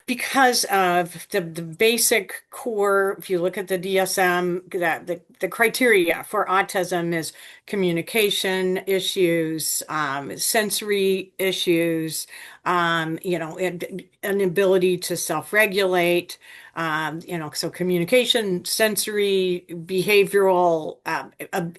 Because of the basic core, if you look at the DSM, that the criteria for autism is communication issues, sensory issues, an ability to self-regulate, so communication, sensory, behavioral,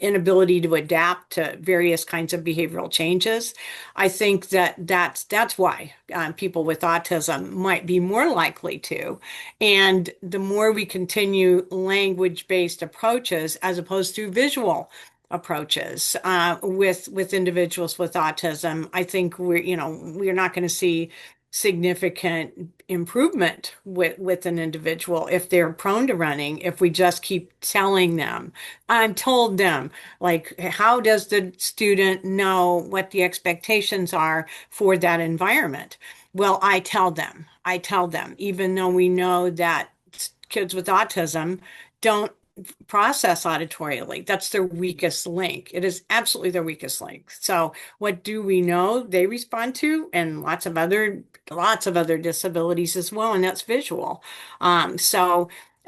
inability to adapt to various kinds of behavioral changes. I think that's why people with autism might be more likely to. And the more we continue language-based approaches as opposed to visual approaches with individuals with autism, I think we're not going to see significant improvement with an individual if they're prone to running, if we just keep telling them. I'm told them, like, how does the student know what the expectations are for that environment? Well, I tell them, even though we know that kids with autism don't process auditorially. That's their weakest link. It is absolutely their weakest link. So what do we know they respond to? And lots of other disabilities as well, and that's visual. Kind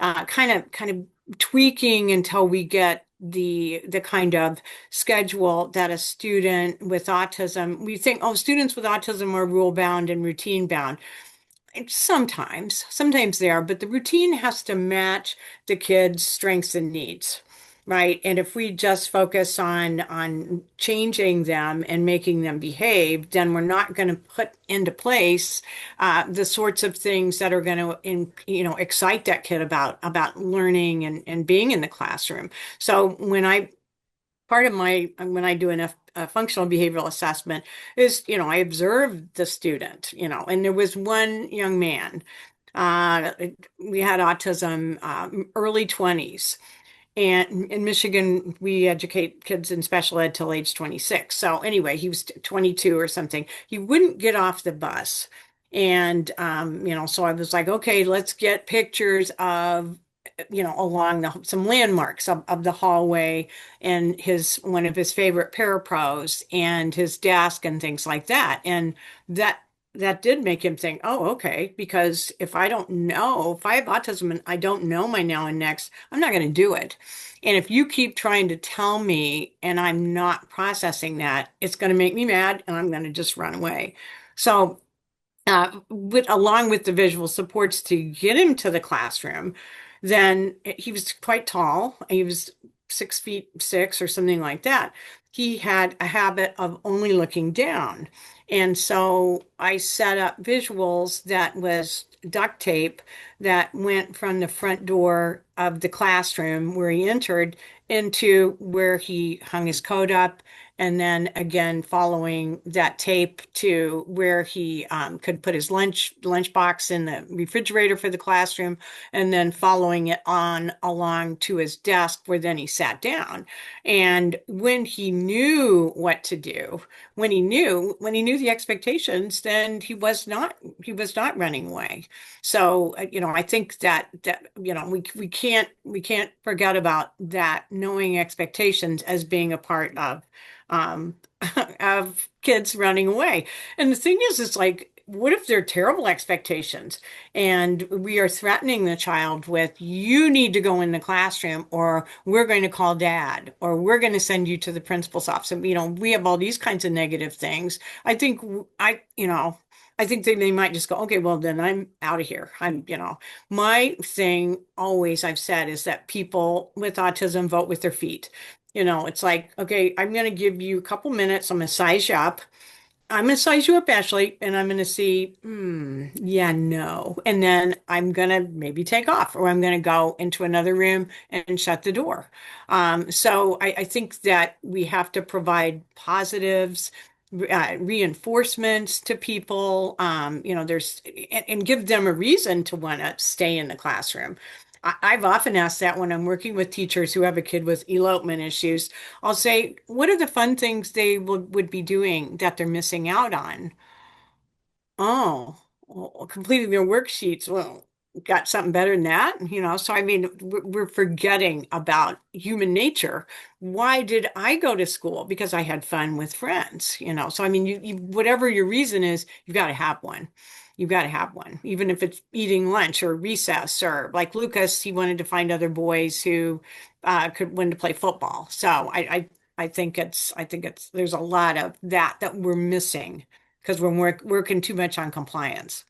of tweaking until we get the kind of schedule that a student with autism, we think, oh, students with autism are rule bound and routine bound. Sometimes they are, but the routine has to match the kids' strengths and needs, right? And if we just focus on changing them and making them behave, then we're not going to put into place the sorts of things that are going to, excite that kid about learning and being in the classroom. So when I do a functional behavioral assessment is, I observe the student, and there was one young man, uh, we had autism, early 20s. And in Michigan, we educate kids in special ed till age 26. So anyway, he was 22 or something. He wouldn't get off the bus. And, so I was like, okay, let's get pictures of, along some landmarks of the hallway and one of his favorite parapros and his desk and things like that. And that that did make him think, oh, okay, because if I have autism and I don't know my now and next, I'm not going to do it. And if you keep trying to tell me and I'm not processing that, it's going to make me mad and I'm going to just run away. So, along with the visual supports to get him to the classroom, then he was quite tall. He was 6'6" or something like that. He had a habit of only looking down. And so I set up visuals that was duct tape that went from the front door of the classroom where he entered into where he hung his coat up, and then again following that tape to where he could put his lunchbox in the refrigerator for the classroom, and then following it on along to his desk where then he sat down. And when he knew what to do, when he knew the expectations, then he was not running away. So, I think that we can't forget about that, knowing expectations as being a part um, of kids running away. And the thing is, it's like, what if they're terrible expectations and we are threatening the child with, you need to go in the classroom or we're going to call dad or we're going to send you to the principal's office. And, we have all these kinds of negative things. I think I think they might just go, okay, well, then I'm out of here. My thing always I've said is that people with autism vote with their feet. It's like, okay, I'm going to give you a couple minutes. I'm going to size you up. I'm going to size you up, Ashley, and I'm going to see, yeah, no. And then I'm going to maybe take off, or I'm going to go into another room and shut the door. So I think that we have to provide positives, reinforcements to people, and give them a reason to want to stay in the classroom. I've often asked that when I'm working with teachers who have a kid with elopement issues. I'll say, what are the fun things they would be doing that they're missing out on? Oh, well, completing their worksheets. Well, got something better than that. So I mean, we're forgetting about human nature. Why did I go to school? Because I had fun with friends. So I mean, whatever your reason is, you've got to have one. you've got to have one, even if it's eating lunch or recess, or like Lucas, he wanted to find other boys who could win to play football. So I think it's there's a lot of that we're missing because we're working too much on compliance.